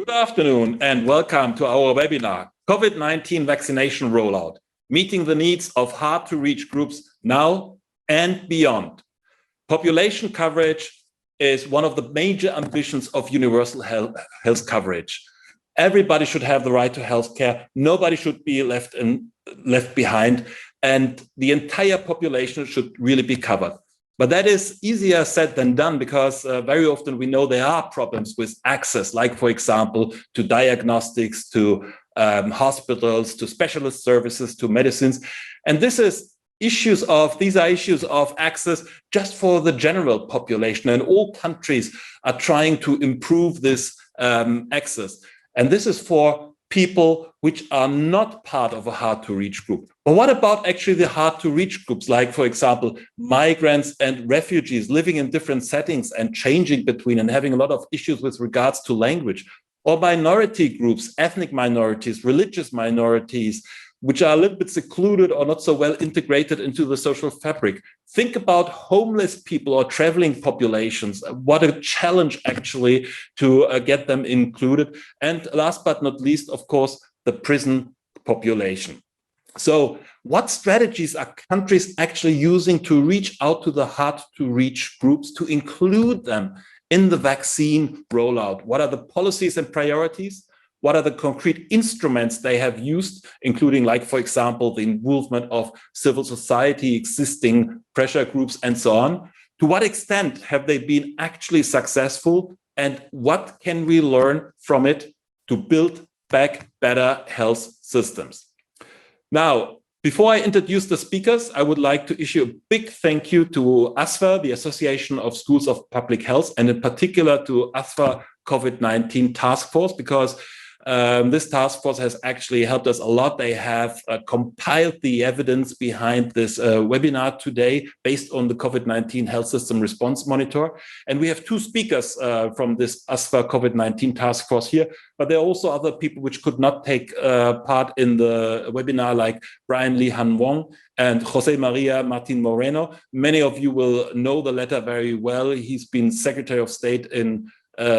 Good afternoon and welcome to our webinar, COVID-19 vaccination rollout, meeting the needs of hard-to-reach groups now and beyond. Population coverage is one of the major ambitions of universal health coverage. Everybody should have the right to healthcare. Nobody should be left behind, and the entire population should really be covered. But that is easier said than done, because very often we know there are problems with access, like, for example, to diagnostics, to hospitals, to specialist services, to medicines. And these are issues of access just for the general population. And all countries are trying to improve this access. And this is for people which are not part of a hard-to-reach group. But what about actually the hard-to-reach groups, like, for example, migrants and refugees living in different settings and changing between and having a lot of issues with regards to language, or minority groups, ethnic minorities, religious minorities, which are a little bit secluded or not so well integrated into the social fabric. Think about homeless people or traveling populations. What a challenge actually to get them included. And last but not least, of course, the prison population. So what strategies are countries actually using to reach out to the hard-to-reach groups, to include them in the vaccine rollout? What are the policies and priorities? What are the concrete instruments they have used, including, like, for example, the involvement of civil society, existing pressure groups, and so on? To what extent have they been actually successful? And what can we learn from it to build back better health systems? Now, before I introduce the speakers, I would like to issue a big thank you to ASFA, the Association of Schools of Public Health, and in particular to ASFA COVID-19 Task Force, because this task force has actually helped us a lot. They have compiled the evidence behind this webinar today based on the COVID-19 Health System Response Monitor. And we have two speakers from this ASFA COVID-19 task force here, but there are also other people which could not take part in the webinar, like Brian Lee Han Wong and Jose Maria Martin Moreno. Many of you will know the latter very well. He's been Secretary of State in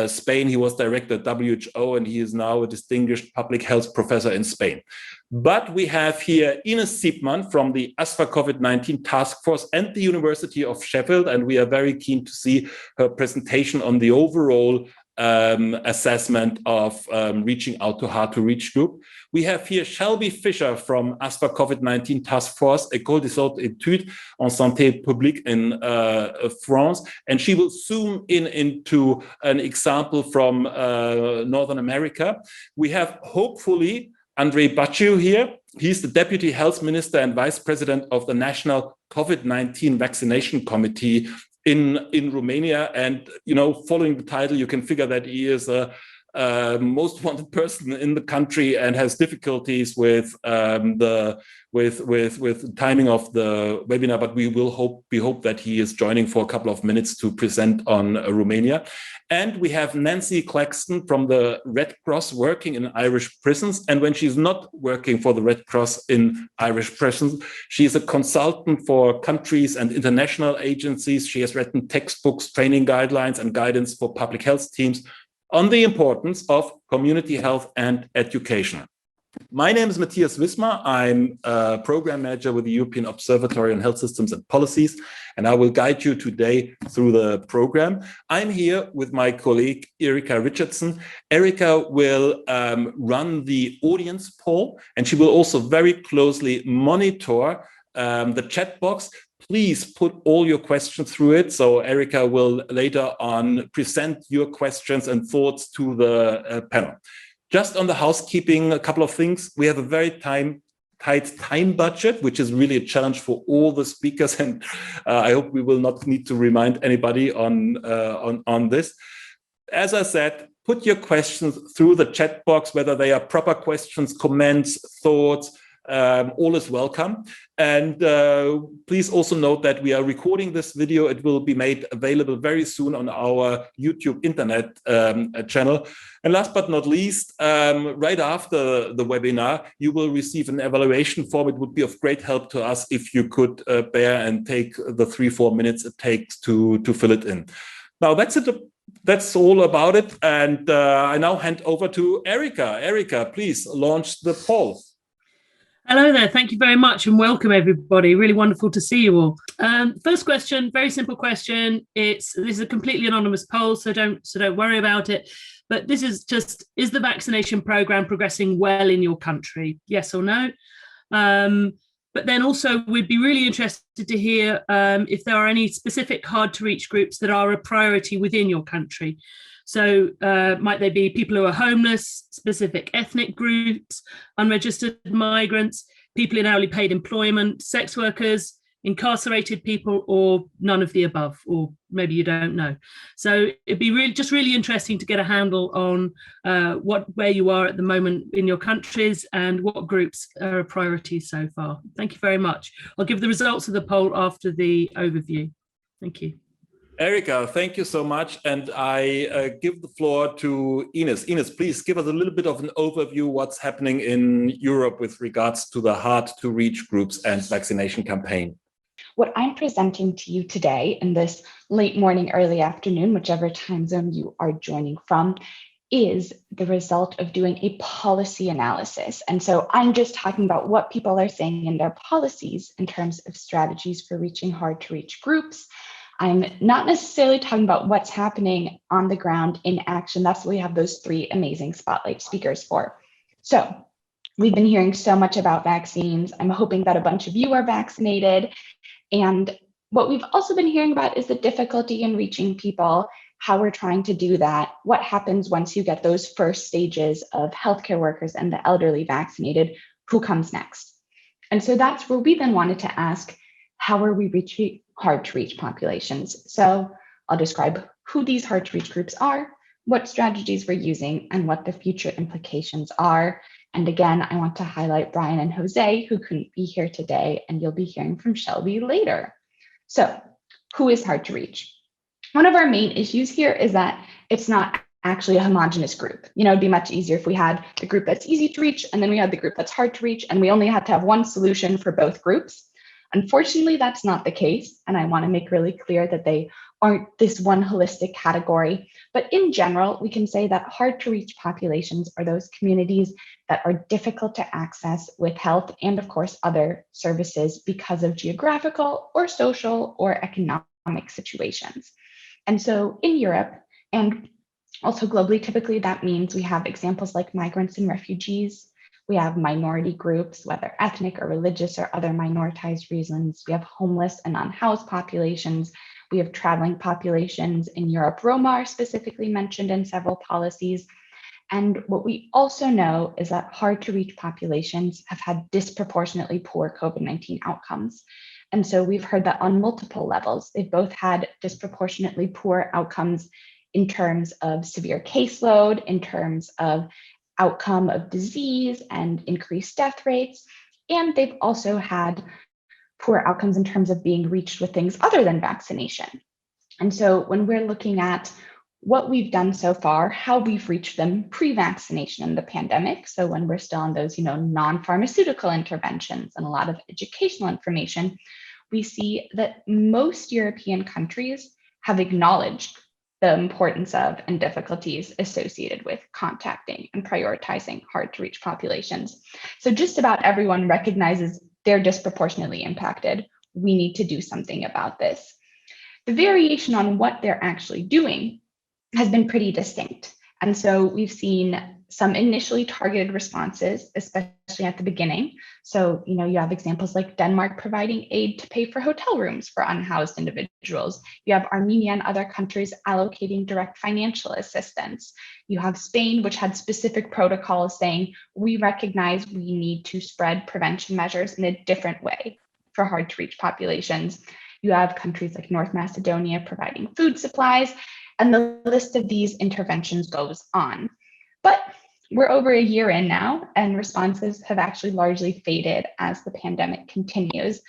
Spain. He was director at WHO, and he is now a distinguished public health professor in Spain. But we have here Ines Siepmann from the ASFA COVID-19 Task Force and the University of Sheffield, and we are very keen to see her presentation on the overall assessment of reaching out to hard-to-reach group. We have here Shelby Fisher from ASFA COVID-19 Task Force, École des Hautes Études en Santé Publique in France, and she will zoom into an example from Northern America. We have, hopefully, Andrei Baciu here. He's the Deputy Health Minister and Vice President of the National COVID-19 Vaccination Committee in Romania. And, you know, following the title, you can figure that he is a most wanted person in the country and has difficulties with the timing of the webinar, but we hope that he is joining for a couple of minutes to present on Romania. And we have Nancy Claxton from the Red Cross working in Irish prisons. And when she's not working for the Red Cross in Irish prisons, she's a consultant for countries and international agencies. She has written textbooks, training guidelines, and guidance for public health teams on the importance of community health and education. My name is Matthias Wismar. I'm a program manager with the European Observatory on Health Systems and Policies, and I will guide you today through the program. I'm here with my colleague, Erika Richardson. Erika will run the audience poll, and she will also very closely monitor the chat box. Please put all your questions through it. So Erika will later on present your questions and thoughts to the panel. Just on the housekeeping, a couple of things. We have a very tight time budget, which is really a challenge for all the speakers. And I hope we will not need to remind anybody on this. As I said, put your questions through the chat box, whether they are proper questions, comments, thoughts, all is welcome. And please also note that we are recording this video. It will be made available very soon on our YouTube internet channel. And last but not least, right after the webinar, you will receive an evaluation form. It would be of great help to us if you could bear and take the 3-4 minutes it takes to fill it in. Now, that's it that's all about it. And I now hand over to Erica. Erica, please launch the poll. Hello there. Thank you very much and welcome everybody. Really wonderful to see you all. First question, very simple question. This is a completely anonymous poll, so don't worry about it. But this is just, is the vaccination program progressing well in your country? Yes or no? But then also we'd be really interested to hear if there are any specific hard to reach groups that are a priority within your country. So might they be people who are homeless, specific ethnic groups, unregistered migrants, people in hourly paid employment, sex workers, incarcerated people, or none of the above, or maybe you don't know. So it'd be really interesting to get a handle on where you are at the moment in your countries and what groups are a priority so far. Thank you very much. I'll give the results of the poll after the overview. Thank you. Erica, thank you so much. And I give the floor to Ines. Ines, please give us a little bit of an overview what's happening in Europe with regards to the hard to reach groups and vaccination campaign. What I'm presenting to you today in this late morning, early afternoon, whichever time zone you are joining from, is the result of doing a policy analysis. And so I'm just talking about what people are saying in their policies in terms of strategies for reaching hard to reach groups. I'm not necessarily talking about what's happening on the ground in action. That's what we have those three amazing spotlight speakers for. So we've been hearing so much about vaccines. I'm hoping that a bunch of you are vaccinated. And what we've also been hearing about is the difficulty in reaching people, how we're trying to do that, what happens once you get those first stages of healthcare workers and the elderly vaccinated, who comes next? And so that's where we then wanted to ask, how are we reaching hard to reach populations? So I'll describe who these hard to reach groups are, what strategies we're using, and what the future implications are. And again, I want to highlight Brian and Jose, who couldn't be here today, and you'll be hearing from Shelby later. So who is hard to reach? One of our main issues here is that it's not actually a homogenous group. It'd be much easier if we had the group that's easy to reach, and then we had the group that's hard to reach, and we only had to have one solution for both groups. Unfortunately, that's not the case, and I want to make really clear that they aren't this one holistic category. But in general, we can say that hard to reach populations are those communities that are difficult to access with health and, of course, other services because of geographical or social or economic situations. And so in Europe, and also globally, typically that means we have examples like migrants and refugees. We have minority groups, whether ethnic or religious or other minoritized reasons. We have homeless and unhoused populations. We have traveling populations in Europe. Roma are specifically mentioned in several policies. And what we also know is that hard to reach populations have had disproportionately poor COVID-19 outcomes. And so we've heard that on multiple levels, they've both had disproportionately poor outcomes in terms of severe caseload, in terms of outcome of disease and increased death rates. And they've also had poor outcomes in terms of being reached with things other than vaccination. And so when we're looking at what we've done so far, how we've reached them pre-vaccination in the pandemic, so when we're still on those non-pharmaceutical interventions and a lot of educational information, we see that most European countries have acknowledged the importance of and difficulties associated with contacting and prioritizing hard to reach populations. So just about everyone recognizes they're disproportionately impacted. We need to do something about this. The variation on what they're actually doing has been pretty distinct. And so we've seen some initially targeted responses, especially at the beginning. So, you have examples like Denmark providing aid to pay for hotel rooms for unhoused individuals. You have Armenia and other countries allocating direct financial assistance. You have Spain, which had specific protocols saying, we recognize we need to spread prevention measures in a different way for hard to reach populations. You have countries like North Macedonia providing food supplies, and the list of these interventions goes on. But we're over a year in now, and responses have actually largely faded as the pandemic continues.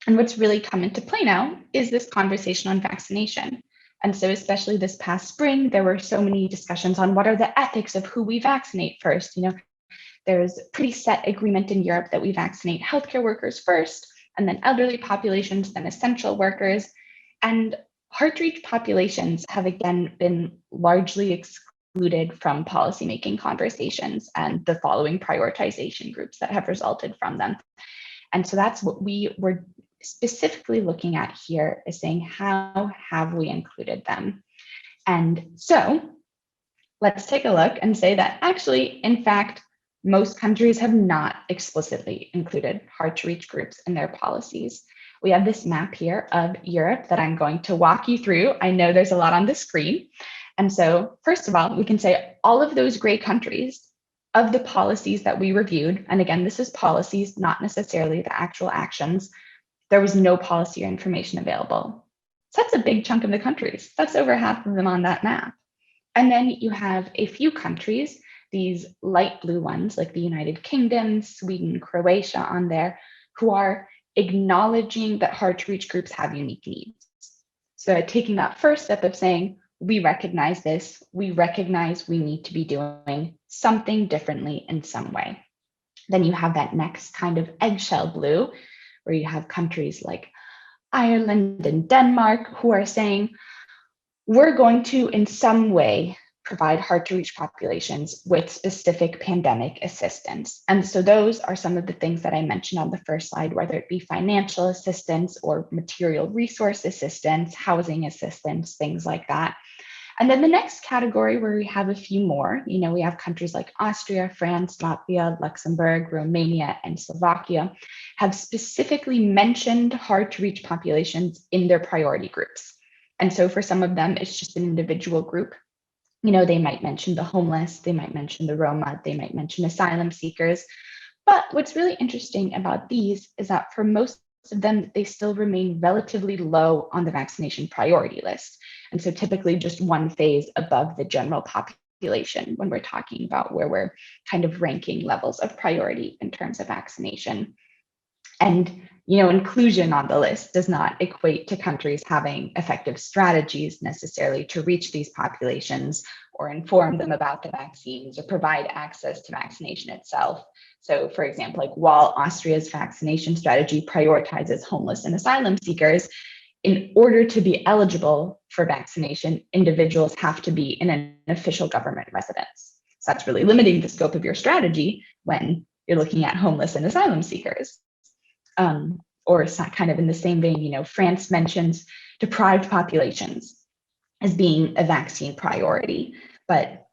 And what's really come into play now is this conversation on vaccination. And so especially this past spring, there were so many discussions on what are the ethics of who we vaccinate first. There's pretty set agreement in Europe that we vaccinate healthcare workers first, and then elderly populations, then essential workers. And hard-to-reach populations have again been largely excluded from policymaking conversations and the following prioritization groups that have resulted from them. And so that's what we were specifically looking at here, is saying, how have we included them? And so let's take a look and say that actually, in fact, most countries have not explicitly included hard-to-reach groups in their policies. We have this map here of Europe that I'm going to walk you through. I know there's a lot on the screen. And so first of all, we can say all of those gray countries of the policies that we reviewed, and again, this is policies, not necessarily the actual actions, there was no policy or information available. So that's a big chunk of the countries. That's over half of them on that map. And then you have a few countries, these light blue ones like the United Kingdom, Sweden, Croatia on there, who are acknowledging that hard-to-reach groups have unique needs. So taking that first step of saying, we recognize this, we recognize we need to be doing something differently in some way. Then you have that next kind of eggshell blue, where you have countries like Ireland and Denmark who are saying, we're going to, in some way, provide hard-to-reach populations with specific pandemic assistance. And so those are some of the things that I mentioned on the first slide, whether it be financial assistance or material resource assistance, housing assistance, things like that. And then the next category, where we have a few more, we have countries like Austria, France, Latvia, Luxembourg, Romania, and Slovakia have specifically mentioned hard-to-reach populations in their priority groups. And so for some of them, it's just an individual group. They might mention the homeless, they might mention the Roma, they might mention asylum seekers. But what's really interesting about these is that for most of them, they still remain relatively low on the vaccination priority list. And so typically just one phase above the general population when we're talking about where we're kind of ranking levels of priority in terms of vaccination. And inclusion on the list does not equate to countries having effective strategies necessarily to reach these populations or inform them about the vaccines or provide access to vaccination itself. So for example, like while Austria's vaccination strategy prioritizes homeless and asylum seekers, in order to be eligible for vaccination, individuals have to be in an official government residence. So that's really limiting the scope of your strategy when you're looking at homeless and asylum seekers. Or it's not kind of in the same vein, France mentions deprived populations as being a vaccine priority, but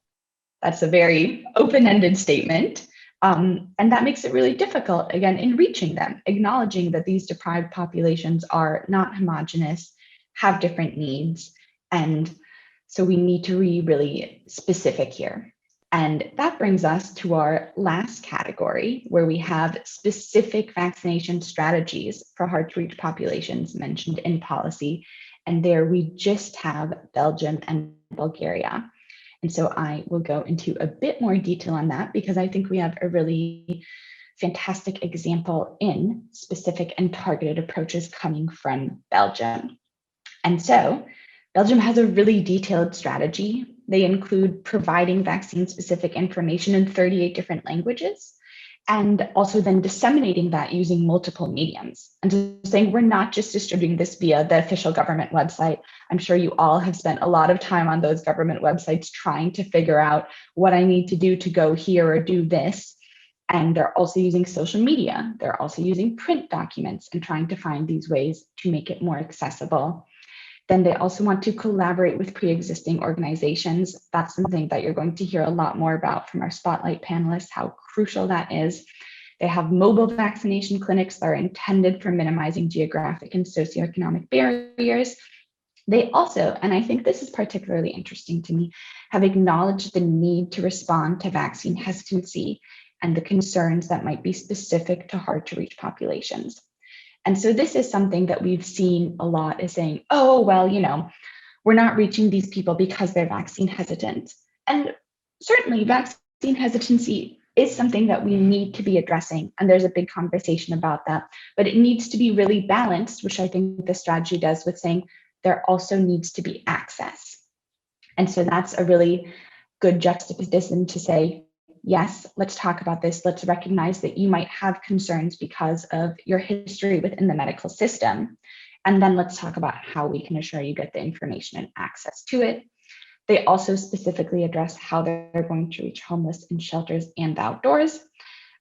that's a very open-ended statement. And that makes it really difficult, again, in reaching them, acknowledging that these deprived populations are not homogenous, have different needs. And so we need to be really specific here. And that brings us to our last category, where we have specific vaccination strategies for hard-to-reach populations mentioned in policy. And there we just have Belgium and Bulgaria. And so I will go into a bit more detail on that, because I think we have a really fantastic example in specific and targeted approaches coming from Belgium. And so Belgium has a really detailed strategy. They include providing vaccine-specific information in 38 different languages, and also then disseminating that using multiple mediums. And so saying, we're not just distributing this via the official government website. I'm sure you all have spent a lot of time on those government websites trying to figure out what I need to do to go here or do this. And they're also using social media. They're also using print documents and trying to find these ways to make it more accessible. Then they also want to collaborate with pre-existing organizations. That's something that you're going to hear a lot more about from our spotlight panelists, how crucial that is. They have mobile vaccination clinics that are intended for minimizing geographic and socioeconomic barriers. They also, and I think this is particularly interesting to me, have acknowledged the need to respond to vaccine hesitancy and the concerns that might be specific to hard-to-reach populations. And so this is something that we've seen a lot, is saying, oh, well, we're not reaching these people because they're vaccine hesitant. And certainly vaccine hesitancy is something that we need to be addressing. And there's a big conversation about that, but it needs to be really balanced, which I think the strategy does, with saying there also needs to be access. And so that's a really good juxtaposition to say, yes, let's talk about this. Let's recognize that you might have concerns because of your history within the medical system. And then let's talk about how we can assure you get the information and access to it. They also specifically address how they're going to reach homeless in shelters and outdoors,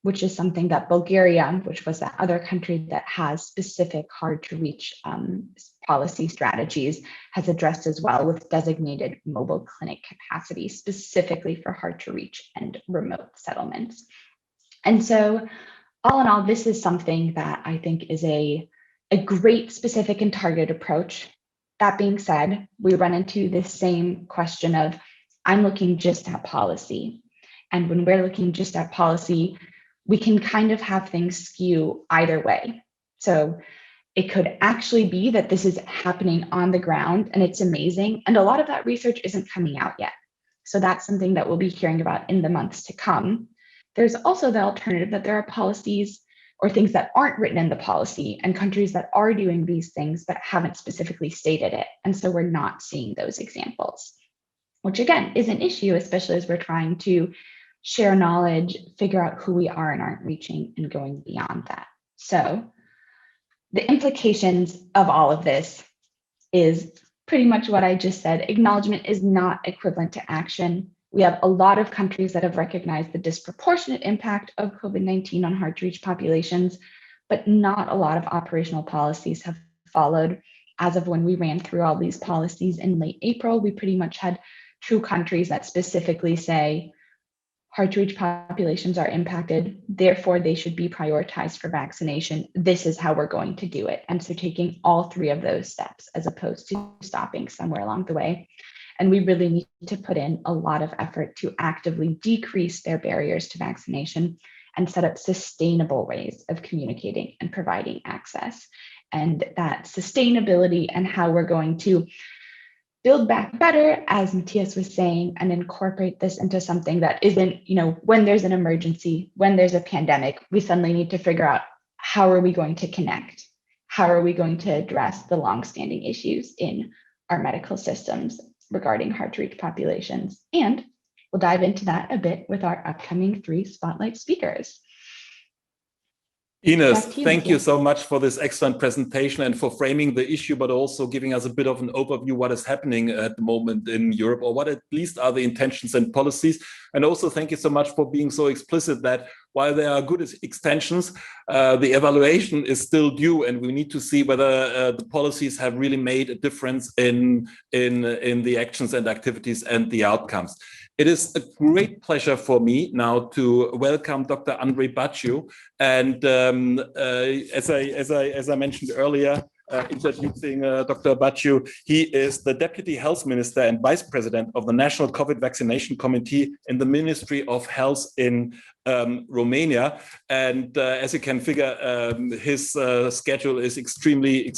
which is something that Bulgaria, which was that other country that has specific hard to reach policy strategies, has addressed as well, with designated mobile clinic capacity specifically for hard to reach and remote settlements. And so all in all, this is something that I think is a great specific and targeted approach. That being said, we run into this same question of, I'm looking just at policy. And when we're looking just at policy, we can kind of have things skew either way. So it could actually be that this is happening on the ground and it's amazing. And a lot of that research isn't coming out yet. So that's something that we'll be hearing about in the months to come. There's also the alternative that there are policies or things that aren't written in the policy and countries that are doing these things but haven't specifically stated it. And so we're not seeing those examples, which again is an issue, especially as we're trying to share knowledge, figure out who we are and aren't reaching and going beyond that. So the implications of all of this is pretty much what I just said. Acknowledgement is not equivalent to action. We have a lot of countries that have recognized the disproportionate impact of COVID-19 on hard to reach populations, but not a lot of operational policies have followed. As of when we ran through all these policies in late April, we pretty much had 2 countries that specifically say hard to reach populations are impacted, therefore they should be prioritized for vaccination. This is how we're going to do it. And so taking all 3 of those steps as opposed to stopping somewhere along the way. And we really need to put in a lot of effort to actively decrease their barriers to vaccination and set up sustainable ways of communicating and providing access. And that sustainability and how we're going to build back better, as Matthias was saying, and incorporate this into something that isn't, when there's an emergency, when there's a pandemic, we suddenly need to figure out how are we going to connect? How are we going to address the longstanding issues in our medical systems regarding hard to reach populations? And we'll dive into that a bit with our upcoming 3 spotlight speakers. Ines, thank you so much for this excellent presentation and for framing the issue, but also giving us a bit of an overview what is happening at the moment in Europe, or what at least are the intentions and policies. And also thank you so much for being so explicit that while there are good extensions, the evaluation is still due, and we need to see whether the policies have really made a difference in the actions and activities and the outcomes. It is a great pleasure for me now to welcome Dr. Andrei Baciu. And as I mentioned earlier, introducing Dr. Baciu, he is the Deputy Health Minister and Vice President of the National COVID Vaccination Committee in the Ministry of Health in Romania. And as you can figure, his schedule is extremely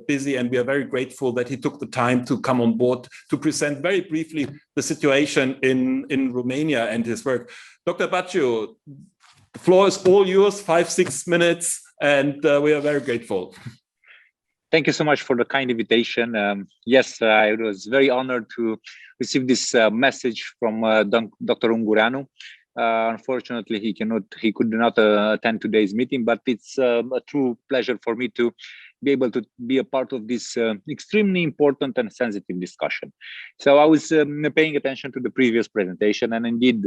busy, and we are very grateful that he took the time to come on board to present very briefly the situation in Romania and his work. Dr. Baciu, the floor is all yours, 5-6 minutes, and we are very grateful. Thank you so much for the kind invitation. Yes, I was very honored to receive this message from Dr. Ungureanu. Unfortunately, he could not attend today's meeting, but it's a true pleasure for me to be able to be a part of this extremely important and sensitive discussion. So I was paying attention to the previous presentation, and indeed,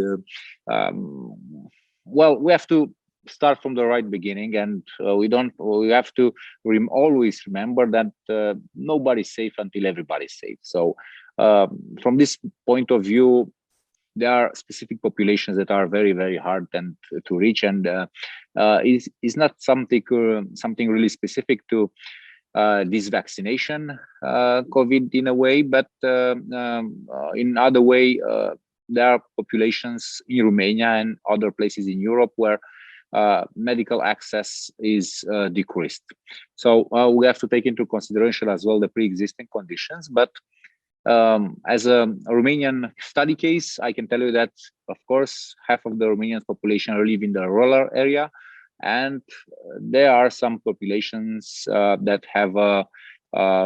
well, we have to start from the right beginning, and we have to always remember that nobody's safe until everybody's safe. So from this point of view, there are specific populations that are very hard and to reach, and is not something really specific to this vaccination COVID in a way, but in other way, there are populations in Romania and other places in Europe where medical access is decreased. So we have to take into consideration as well the pre-existing conditions. But as a Romanian study case, I can tell you that, of course, half of the Romanian population live in the rural area, and there are some populations that have a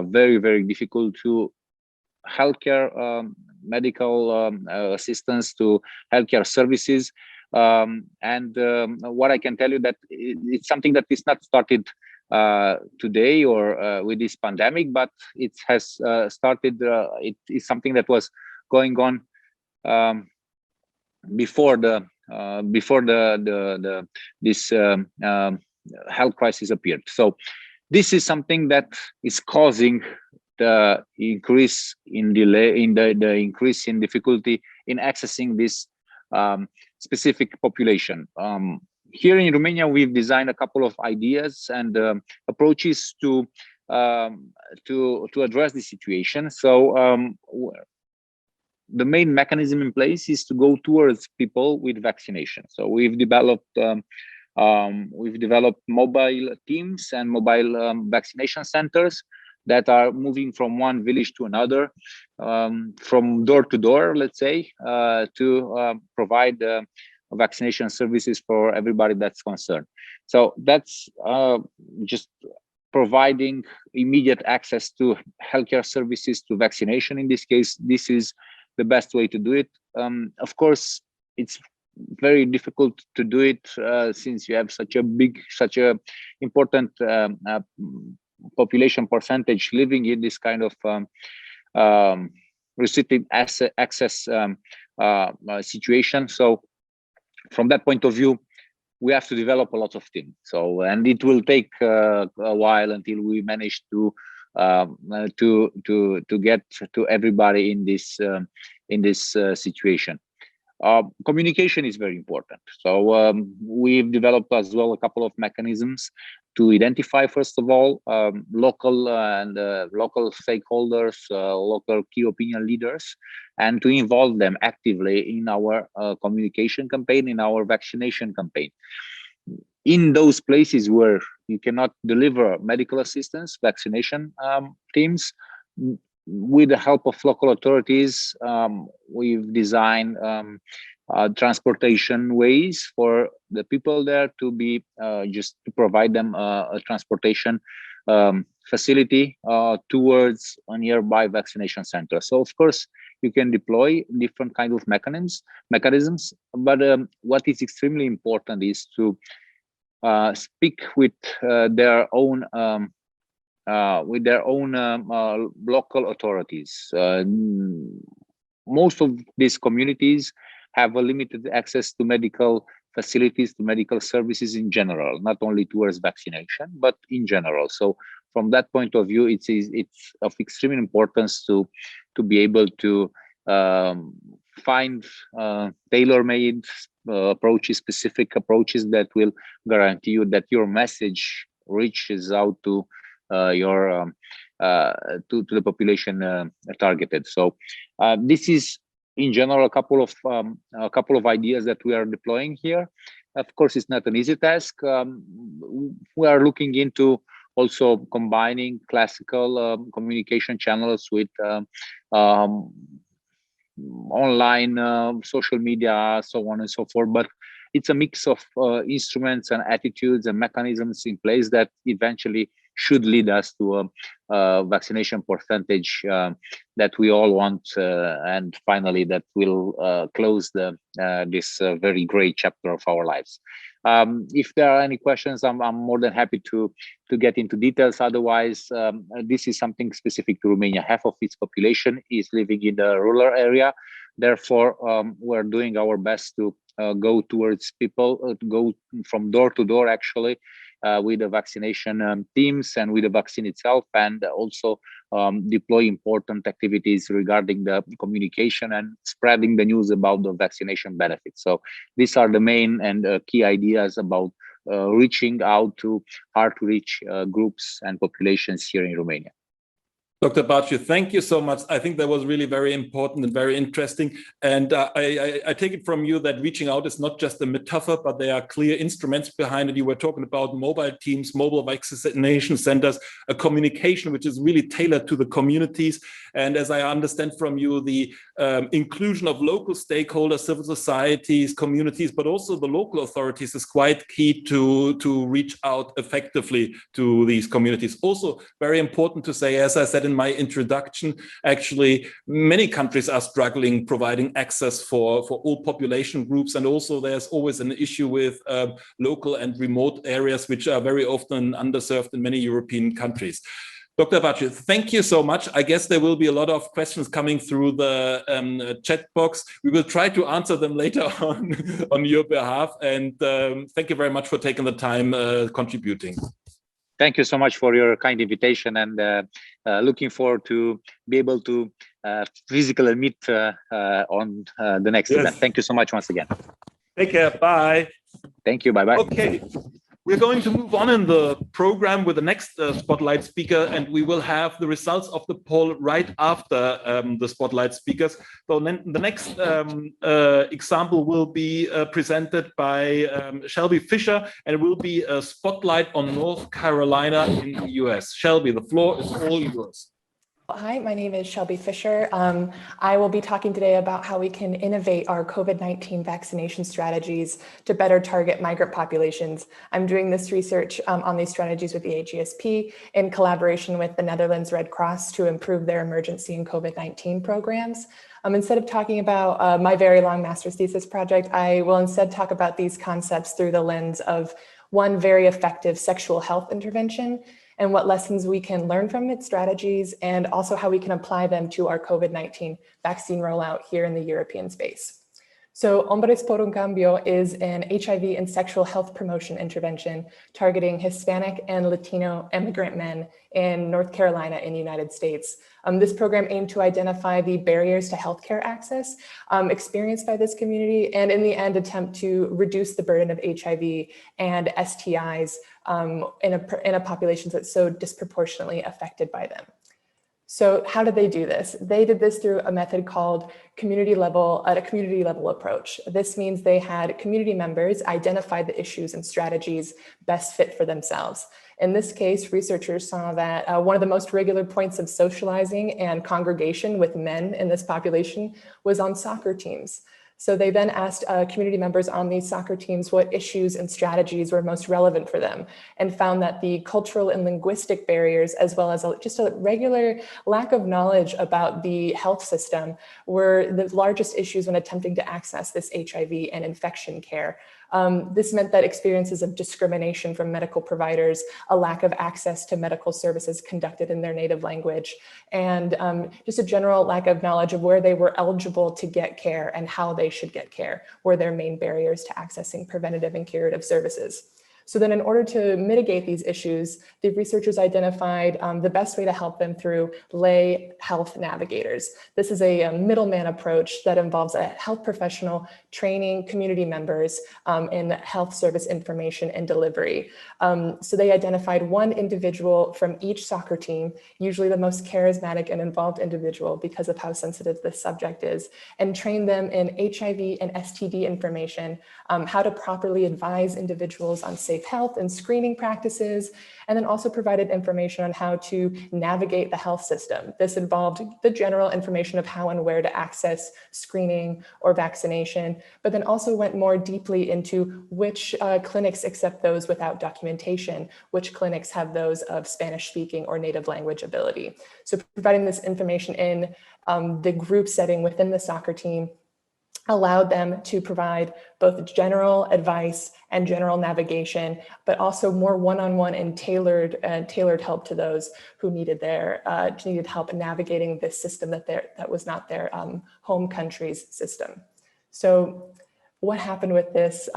very difficult to healthcare, medical assistance to healthcare services. And what I can tell you that it's something that is not started today or with this pandemic, but it has started. It is something that was going on before this health crisis appeared. So this is something that is causing the increase in delay, in the increase in difficulty in accessing this specific population. Here in Romania, we've designed a couple of ideas and approaches to address the situation. So the main mechanism in place is to go towards people with vaccination. So we've developed mobile teams and mobile vaccination centers that are moving from one village to another, from door to door, let's say, to provide vaccination services for everybody that's concerned. So that's just providing immediate access to healthcare services, to vaccination. In this case, this is the best way to do it. Of course, it's very difficult to do it since you have such a important population percentage living in this kind of restricted access situation. So from that point of view, we have to develop a lot of things. So, and it will take a while until we manage to get to everybody in this situation. Communication is very important. So we've developed as well a couple of mechanisms to identify, first of all, local stakeholders, local key opinion leaders, and to involve them actively in our communication campaign, in our vaccination campaign. In those places where you cannot deliver medical assistance, vaccination teams, with the help of local authorities, we've designed transportation ways for the people there to be just to provide them a transportation facility towards a nearby vaccination center. So of course you can deploy different kind of mechanisms, but what is extremely important is to speak with their own local authorities. Most of these communities have a limited access to medical facilities, to medical services in general, not only towards vaccination, but in general. So from that point of view, it's of extreme importance to be able to find tailor-made approaches, specific approaches that will guarantee you that your message reaches out to to the population targeted. So this is in general a couple of ideas that we are deploying here. Of course, it's not an easy task. We are looking into also combining classical communication channels with online social media, so on and so forth. But it's a mix of instruments and attitudes and mechanisms in place that eventually should lead us to a vaccination percentage that we all want, and finally that will close this very great chapter of our lives. If there are any questions, I'm more than happy to get into details. Otherwise, this is something specific to Romania. Half of its population is living in the rural area. Therefore, we're doing our best to go towards people, to go from door to door, actually, with the vaccination teams and with the vaccine itself, and also deploy important activities regarding the communication and spreading the news about the vaccination benefits. So these are the main and key ideas about reaching out to hard-to-reach groups and populations here in Romania. Dr. Baciu, thank you so much. I think that was really very important and very interesting. And I take it from you that reaching out is not just a metaphor, but there are clear instruments behind it. You were talking about mobile teams, mobile vaccination centers, a communication which is really tailored to the communities. And as I understand from you, the inclusion of local stakeholders, civil societies, communities, but also the local authorities is quite key to reach out effectively to these communities. Also very important to say, as I said in my introduction, actually, many countries are struggling providing access for all population groups. And also there's always an issue with local and remote areas, which are very often underserved in many European countries. Dr. Bacci, thank you so much. I guess there will be a lot of questions coming through the chat box. We will try to answer them later on your behalf. And thank you very much for taking the time contributing. Thank you so much for your kind invitation, and looking forward to be able to physically meet on the next event. Thank you so much once again. Take care. Bye. Thank you. Bye-bye. Okay. We're going to move on in the program with the next spotlight speaker, and we will have the results of the poll right after the spotlight speakers. So then the next example will be presented by Shelby Fisher, and it will be a spotlight on North Carolina in the US. Shelby, the floor is all yours. Hi, my name is Shelby Fisher. I will be talking today about how we can innovate our COVID-19 vaccination strategies to better target migrant populations. I'm doing this research on these strategies with the AGSP in collaboration with the Netherlands Red Cross to improve their emergency and COVID-19 programs. Instead of talking about my very long master's thesis project, I will instead talk about these concepts through the lens of one very effective sexual health intervention and what lessons we can learn from its strategies, and also how we can apply them to our COVID-19 vaccine rollout here in the European space. So Hombres por un Cambio is an HIV and sexual health promotion intervention targeting Hispanic and Latino immigrant men in North Carolina in the United States. This program aimed to identify the barriers to healthcare access experienced by this community, and in the end attempt to reduce the burden of HIV and STIs in a population that's so disproportionately affected by them. So how did they do this? They did this through a method called a community level approach. This means they had community members identify the issues and strategies best fit for themselves. In this case, researchers saw that one of the most regular points of socializing and congregation with men in this population was on soccer teams. So they then asked community members on these soccer teams what issues and strategies were most relevant for them, and found that the cultural and linguistic barriers, as well as just a regular lack of knowledge about the health system, were the largest issues when attempting to access this HIV and infection care. This meant that experiences of discrimination from medical providers, a lack of access to medical services conducted in their native language, and just a general lack of knowledge of where they were eligible to get care and how they should get care were their main barriers to accessing preventative and curative services. So then in order to mitigate these issues, the researchers identified the best way to help them through lay health navigators. This is a middleman approach that involves a health professional training community members in health service information and delivery. So they identified one individual from each soccer team, usually the most charismatic and involved individual because of how sensitive this subject is, and trained them in HIV and STD information, how to properly advise individuals on safe health and screening practices, and then also provided information on how to navigate the health system. This involved the general information of how and where to access screening or vaccination, but then also went more deeply into which clinics accept those without documentation, which clinics have those of Spanish speaking or native language ability. So providing this information in the group setting within the soccer team allowed them to provide both general advice and general navigation, but also more one-on-one and tailored help to those who needed help navigating this system that was not their home country's system. So what happened with this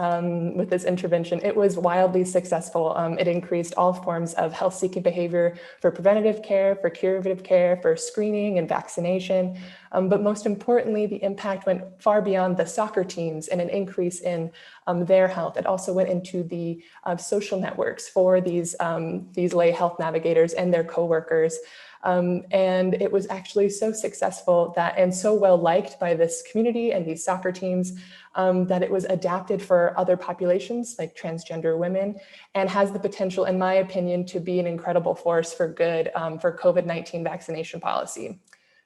intervention? It was wildly successful. It increased all forms of health-seeking behavior for preventative care, for curative care, for screening and vaccination. But most importantly, the impact went far beyond the soccer teams and an increase in their health. It also went into the social networks for these lay health navigators and their coworkers. And it was actually so successful and so well liked by this community and these soccer teams that it was adapted for other populations like transgender women, and has the potential, in my opinion, to be an incredible force for good for COVID-19 vaccination policy.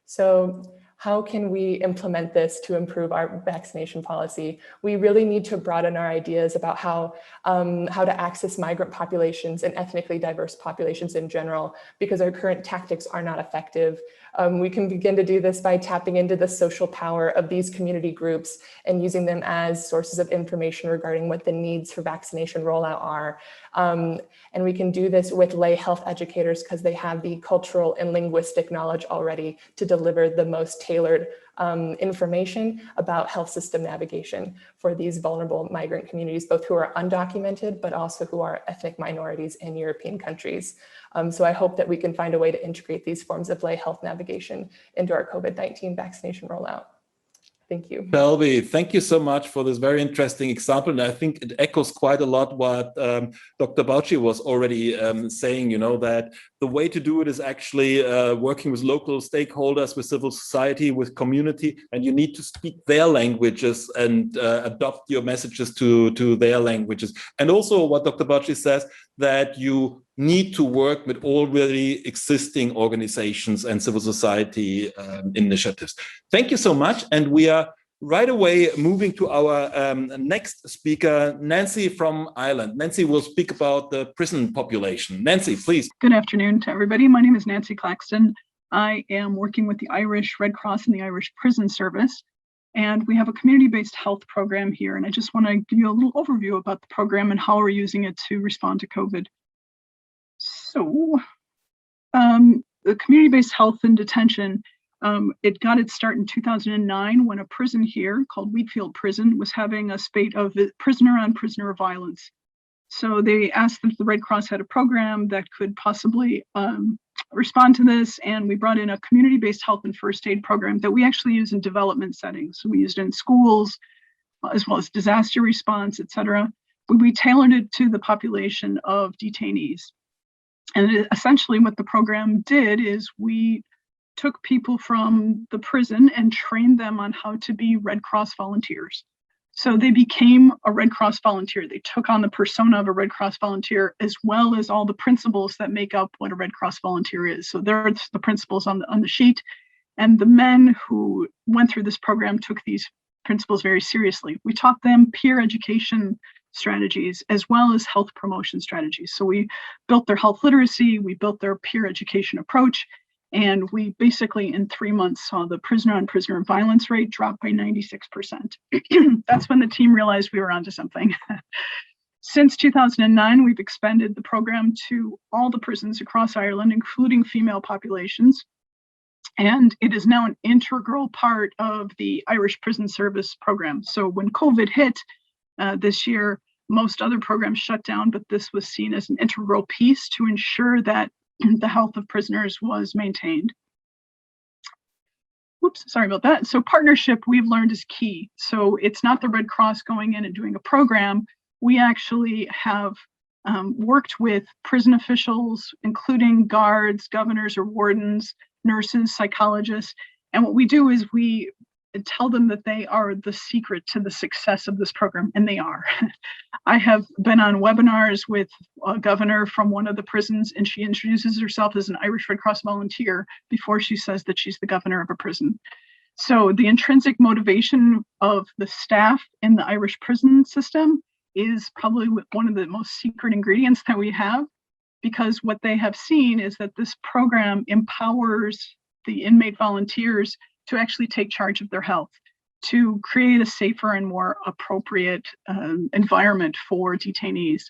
So how can we implement this to improve our vaccination policy? We really need to broaden our ideas about how to access migrant populations and ethnically diverse populations in general, because our current tactics are not effective. We can begin to do this by tapping into the social power of these community groups and using them as sources of information regarding what the needs for vaccination rollout are. And we can do this with lay health educators because they have the cultural and linguistic knowledge already to deliver the most tailored information about health system navigation for these vulnerable migrant communities, both who are undocumented, but also who are ethnic minorities in European countries. So I hope that we can find a way to integrate these forms of lay health navigation into our COVID-19 vaccination rollout. Thank you. Shelby, thank you so much for this very interesting example. And I think it echoes quite a lot what Dr. Bauchi was already saying, you know, that the way to do it is actually working with local stakeholders, with civil society, with community, and you need to speak their languages and adopt your messages to their languages. And also what Dr. Bauchi says, that you need to work with already existing organizations and civil society initiatives. Thank you so much. And we are right away moving to our next speaker, Nancy from Ireland. Nancy will speak about the prison population. Nancy, please. Good afternoon to everybody. My name is Nancy Claxton. I am working with the Irish Red Cross and the Irish Prison Service. And we have a community-based health program here. And I just want to give you a little overview about the program and how we're using it to respond to COVID. So the community-based health in detention, it got its start in 2009 when a prison here called Wheatfield Prison was having a spate of prisoner-on-prisoner violence. So they asked if the Red Cross had a program that could possibly respond to this, and we brought in a community-based health and first aid program that we actually use in development settings. So we used it in schools, as well as disaster response, et cetera. We tailored it to the population of detainees. And essentially what the program did is we took people from the prison and trained them on how to be Red Cross volunteers. So they became a Red Cross volunteer. They took on the persona of a Red Cross volunteer, as well as all the principles that make up what a Red Cross volunteer is. So there are the principles on the sheet. And the men who went through this program took these principles very seriously. We taught them peer education strategies as well as health promotion strategies. So we built their health literacy, we built their peer education approach, and we basically in 3 months saw the prisoner-on-prisoner violence rate drop by 96%. That's when the team realized we were onto something. Since 2009, we've expanded the program to all the prisons across Ireland, including female populations. And it is now an integral part of the Irish Prison Service program. So when COVID hit this year, most other programs shut down, but this was seen as an integral piece to ensure that the health of prisoners was maintained. Oops, sorry about that. So partnership, we've learned, is key. So it's not the Red Cross going in and doing a program. We actually have worked with prison officials, including guards, governors or wardens, nurses, psychologists. And what we do is we tell them that they are the secret to the success of this program, and they are. I have been on webinars with a governor from one of the prisons, and she introduces herself as an Irish Red Cross volunteer before she says that she's the governor of a prison. So the intrinsic motivation of the staff in the Irish prison system is probably one of the most secret ingredients that we have, because what they have seen is that this program empowers the inmate volunteers to actually take charge of their health, to create a safer and more appropriate environment for detainees.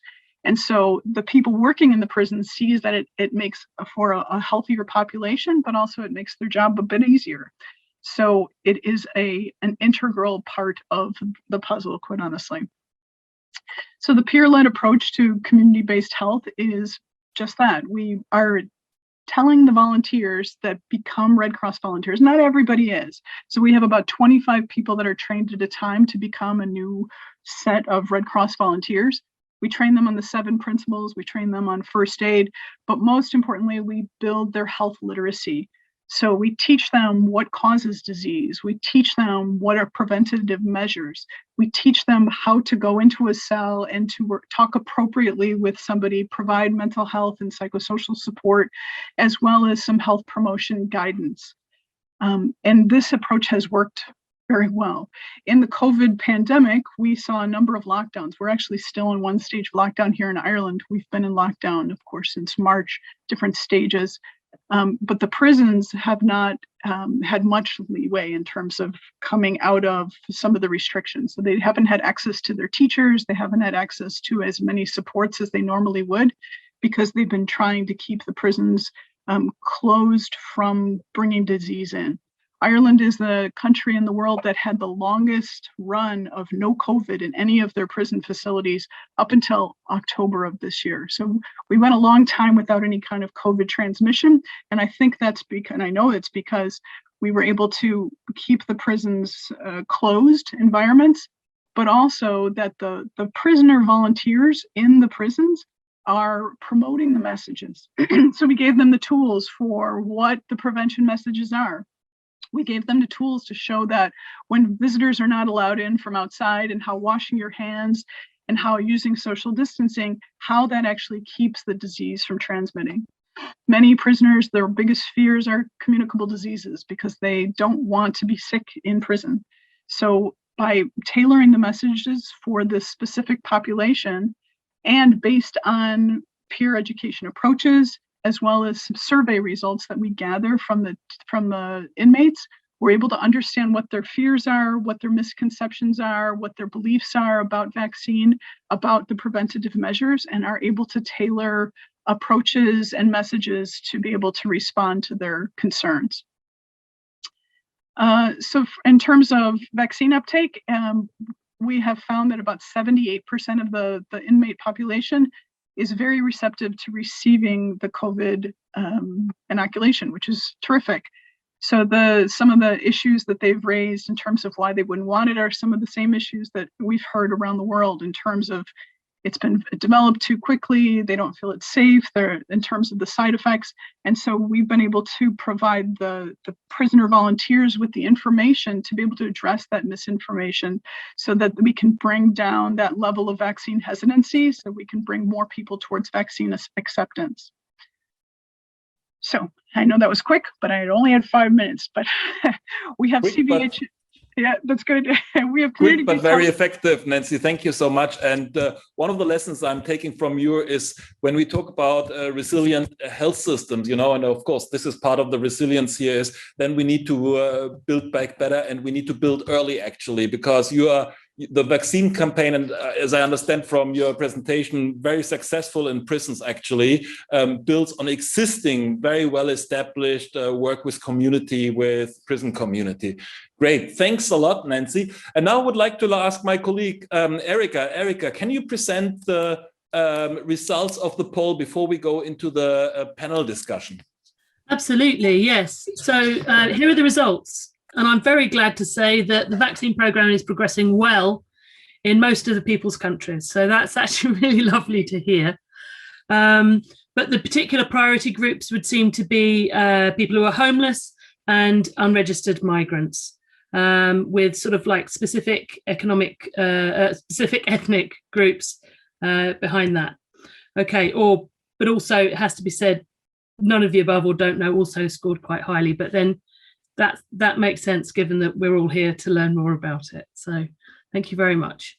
And so the people working in the prison sees that it makes for a healthier population, but also it makes their job a bit easier. So it is an integral part of the puzzle, quite honestly. So the peer-led approach to community-based health is just that. We are telling the volunteers that become Red Cross volunteers. Not everybody is. So we have about 25 people that are trained at a time to become a new set of Red Cross volunteers. We train them on the 7 principles, we train them on first aid, but most importantly, we build their health literacy. So we teach them what causes disease. We teach them what are preventative measures. We teach them how to go into a cell and to talk appropriately with somebody, provide mental health and psychosocial support, as well as some health promotion guidance. And this approach has worked very well. In the COVID pandemic, we saw a number of lockdowns. We're actually still in one stage of lockdown here in Ireland. We've been in lockdown, of course, since March, different stages. But the prisons have not had much leeway in terms of coming out of some of the restrictions. So they haven't had access to their teachers. They haven't had access to as many supports as they normally would, because they've been trying to keep the prisons closed from bringing disease in. Ireland is the country in the world that had the longest run of no COVID in any of their prison facilities up until October of this year. So we went a long time without any kind of COVID transmission. And I think that's because, and I know it's because we were able to keep the prisons closed environments, but also that the prisoner volunteers in the prisons are promoting the messages. So we gave them the tools for what the prevention messages are. We gave them the tools to show that when visitors are not allowed in from outside, and how washing your hands and how using social distancing, how that actually keeps the disease from transmitting. Many prisoners, their biggest fears are communicable diseases because they don't want to be sick in prison. So by tailoring the messages for this specific population and based on peer education approaches, as well as some survey results that we gather from the inmates, we're able to understand what their fears are, what their misconceptions are, what their beliefs are about vaccine, about the preventative measures, and are able to tailor approaches and messages to be able to respond to their concerns. So in terms of vaccine uptake, we have found that about 78% of the inmate population is very receptive to receiving the COVID inoculation, which is terrific. So some of the issues that they've raised in terms of why they wouldn't want it are some of the same issues that we've heard around the world in terms of it's been developed too quickly, they don't feel it's safe, they're in terms of the side effects. And so we've been able to provide the prisoner volunteers with the information to be able to address that misinformation so that we can bring down that level of vaccine hesitancy, so we can bring more people towards vaccine acceptance. So I know that was quick, but I only had 5 minutes, but we have CVH. Yeah, that's good. We have quick but very effective, Nancy. Thank you so much. And one of the lessons I'm taking from you is when we talk about resilient health systems, and of course, this is part of the resilience here, is then we need to build back better, and we need to build early, actually, because the vaccine campaign, and as I understand from your presentation, very successful in prisons, actually, builds on existing, very well-established work with prison community. Great, thanks a lot, Nancy. And now I would like to ask my colleague, Erica. Erica, can you present the results of the poll before we go into the panel discussion? Absolutely, yes. So here are the results. And I'm very glad to say that the vaccine program is progressing well in most of the people's countries. So that's actually really lovely to hear. But the particular priority groups would seem to be people who are homeless and unregistered migrants, with sort of like specific ethnic groups behind that. Okay, but also it has to be said, none of the above or don't know also scored quite highly, but then that makes sense given that we're all here to learn more about it. So thank you very much.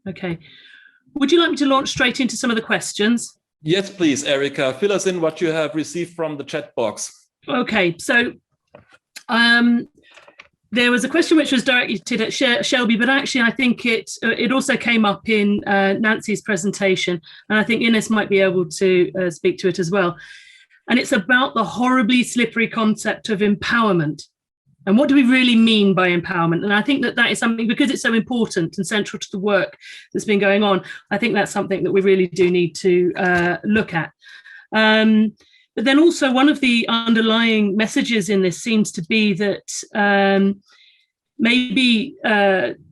Okay. Would you like me to launch straight into some of the questions? Yes, please, Erica. Fill us in what you have received from the chat box. Okay. So there was a question which was directed at Shelby, but actually I think it also came up in Nancy's presentation, and I think Ines might be able to speak to it as well. And it's about the horribly slippery concept of empowerment. And what do we really mean by empowerment? And I think that is something, because it's so important and central to the work that's been going on, I think that's something that we really do need to look at. But then also one of the underlying messages in this seems to be that maybe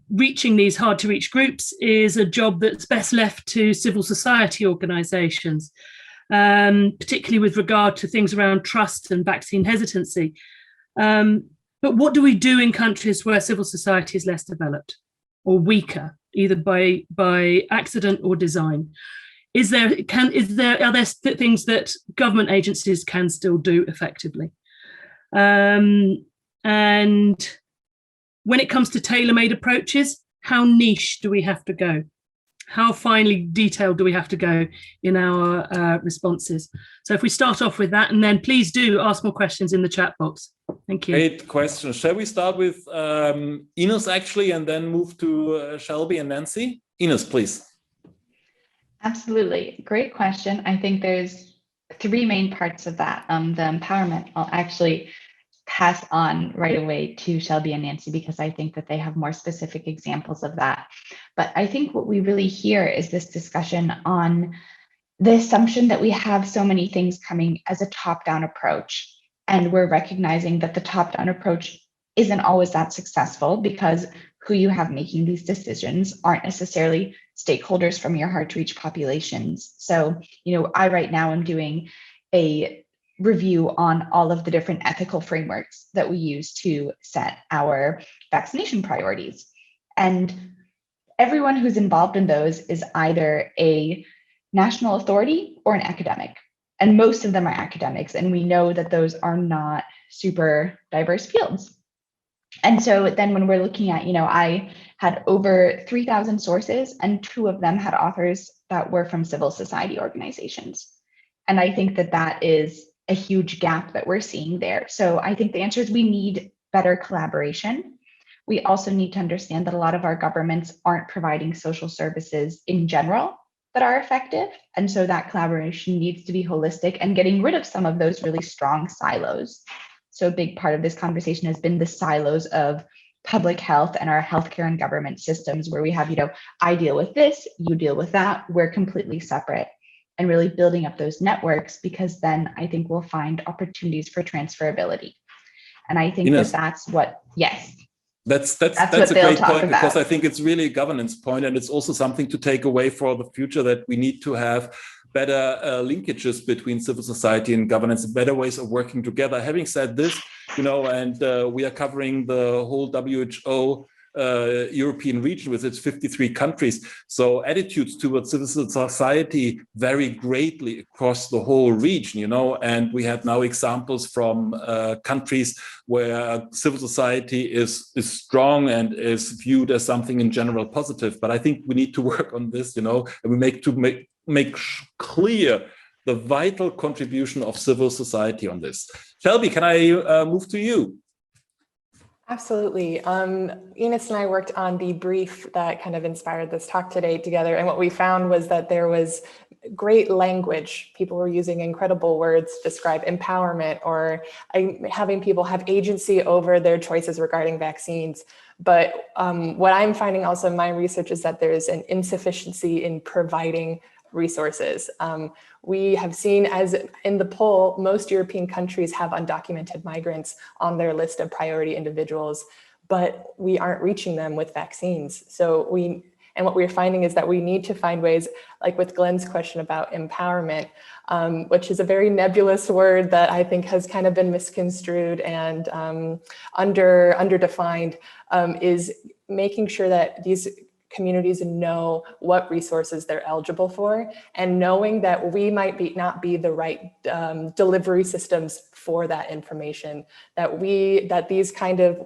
reaching these hard to reach groups is a job that's best left to civil society organisations, particularly with regard to things around trust and vaccine hesitancy. But what do we do in countries where civil society is less developed or weaker, either by accident or design? Are there things that government agencies can still do effectively? And when it comes to tailor-made approaches, how niche do we have to go? How finely detailed do we have to go in our responses? So if we start off with that, and then please do ask more questions in the chat box. Thank you. Great question. Shall we start with Ines actually, and then move to Shelby and Nancy? Ines, please. Absolutely. Great question. I think there's three main parts of that. The empowerment, I'll actually pass on right away to Shelby and Nancy because I think that they have more specific examples of that. But I think what we really hear is this discussion on the assumption that we have so many things coming as a top-down approach. And we're recognizing that the top-down approach isn't always that successful because who you have making these decisions aren't necessarily stakeholders from your hard-to-reach populations. So, I right now am doing a review on all of the different ethical frameworks that we use to set our vaccination priorities. And everyone who's involved in those is either a national authority or an academic. And most of them are academics. And we know that those are not super diverse fields. And so then when we're looking at, I had over 3,000 sources and 2 of them had authors that were from civil society organizations. And I think that that is a huge gap that we're seeing there. So I think the answer is we need better collaboration. We also need to understand that a lot of our governments aren't providing social services in general that are effective. And so that collaboration needs to be holistic and getting rid of some of those really strong silos. So a big part of this conversation has been the silos of public health and our healthcare and government systems where we have, I deal with this, you deal with that, we're completely separate. And really building up those networks, because then I think we'll find opportunities for transferability. And I think that's what, yes. That's a great point, because I think it's really a governance point, and it's also something to take away for the future, that we need to have better linkages between civil society and governance, better ways of working together. Having said this, and we are covering the whole WHO European region with its 53 countries. So attitudes towards civil society vary greatly across the whole region, and we have now examples from countries where civil society is strong and is viewed as something in general positive. But I think we need to work on this, and we make clear the vital contribution of civil society on this. Shelby, can I move to you? Absolutely. Ines and I worked on the brief that kind of inspired this talk today together. And what we found was that there was great language. People were using incredible words to describe empowerment or having people have agency over their choices regarding vaccines. But what I'm finding also in my research is that there is an insufficiency in providing resources. We have seen, as in the poll, most European countries have undocumented migrants on their list of priority individuals, but we aren't reaching them with vaccines. And what we're finding is that we need to find ways, like with Glenn's question about empowerment, which is a very nebulous word that I think has kind of been misconstrued and underdefined, is making sure that these communities know what resources they're eligible for, and knowing that we might not be the right delivery systems for that information, that these kind of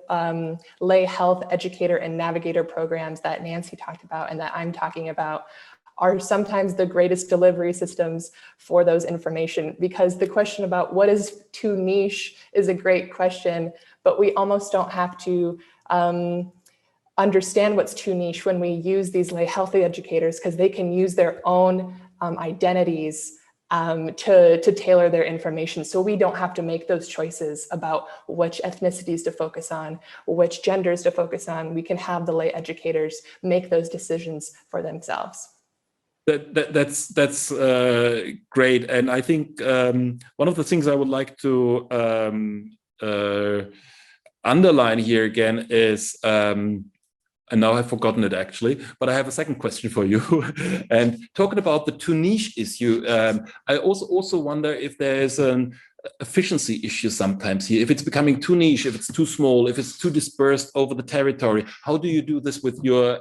lay health educator and navigator programs that Nancy talked about and that I'm talking about are sometimes the greatest delivery systems for those information. Because the question about what is too niche is a great question, but we almost don't have to understand what's too niche when we use these lay healthy educators, because they can use their own identities to tailor their information. So we don't have to make those choices about which ethnicities to focus on, which genders to focus on. We can have the lay educators make those decisions for themselves. That's great. And I think one of the things I would like to underline here again is, and now I've forgotten it actually, but I have a second question for you. And talking about the too niche issue, I also wonder if there is efficiency issue sometimes here. If it's becoming too niche, if it's too small, if it's too dispersed over the territory, how do you do this with your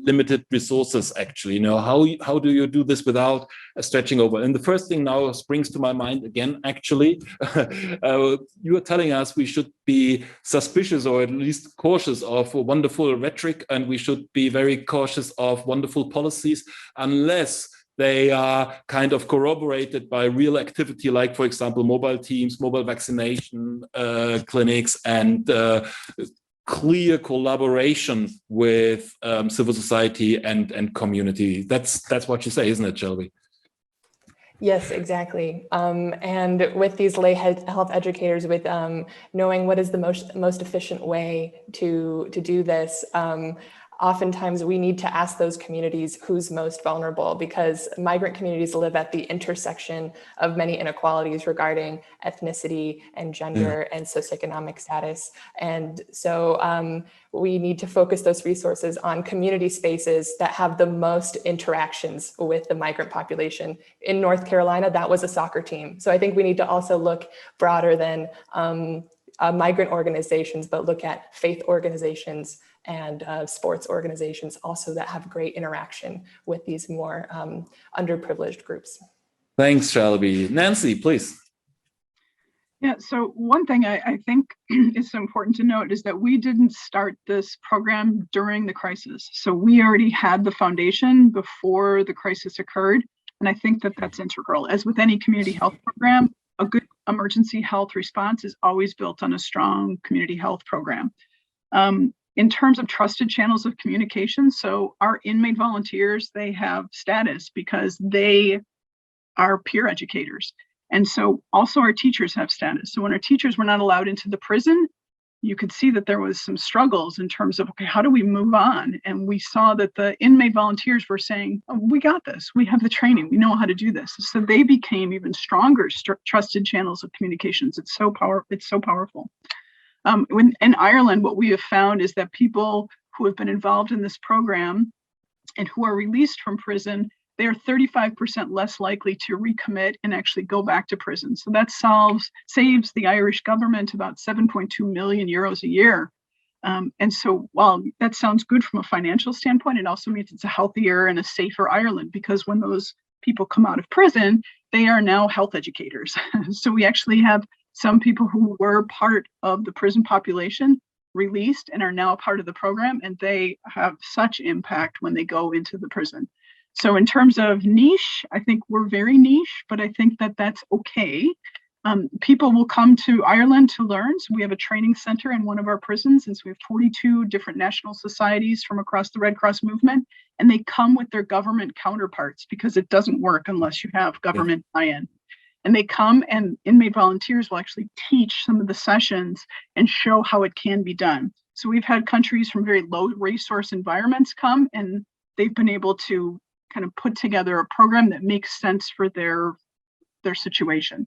limited resources, actually? How do you do this without stretching over? And the first thing now springs to my mind again, actually. You are telling us we should be suspicious or at least cautious of wonderful rhetoric, and we should be very cautious of wonderful policies unless they are kind of corroborated by real activity, like, for example, mobile teams, mobile vaccination clinics, and clear collaboration with civil society and community. That's what you say, isn't it, Shelby? Yes, exactly. And with these lay health educators, with knowing what is the most efficient way to do this, oftentimes we need to ask those communities who's most vulnerable, because migrant communities live at the intersection of many inequalities regarding ethnicity and gender and socioeconomic status. And so we need to focus those resources on community spaces that have the most interactions with the migrant population. In North Carolina, that was a soccer team. So I think we need to also look broader than migrant organizations, but look at faith organizations and sports organizations also that have great interaction with these more underprivileged groups. Thanks, Shelby. Nancy, please. Yeah, so one thing I think is important to note is that we didn't start this program during the crisis. So we already had the foundation before the crisis occurred. And I think that that's integral. As with any community health program, a good emergency health response is always built on a strong community health program. In terms of trusted channels of communication, so our inmate volunteers, they have status because they are peer educators. And so also our teachers have status. So when our teachers were not allowed into the prison, you could see that there was some struggles in terms of, okay, how do we move on? And we saw that the inmate volunteers were saying, oh, we got this, we have the training, we know how to do this. So they became even stronger trusted channels of communications. It's so powerful. In Ireland, what we have found is that people who have been involved in this program and who are released from prison, they are 35% less likely to recommit and actually go back to prison. So that saves the Irish government about 7.2 million euros a year. And so while that sounds good from a financial standpoint, it also means it's a healthier and a safer Ireland, because when those people come out of prison, they are now health educators. So we actually have some people who were part of the prison population released and are now a part of the program, and they have such impact when they go into the prison. So in terms of niche, I think we're very niche, but I think that that's okay. People will come to Ireland to learn. So we have a training center in one of our prisons, and so we have 42 different national societies from across the Red Cross movement, and they come with their government counterparts because it doesn't work unless you have government buy-in. And they come, and inmate volunteers will actually teach some of the sessions and show how it can be done. So we've had countries from very low resource environments come, and they've been able to kind of put together a program that makes sense for their situation.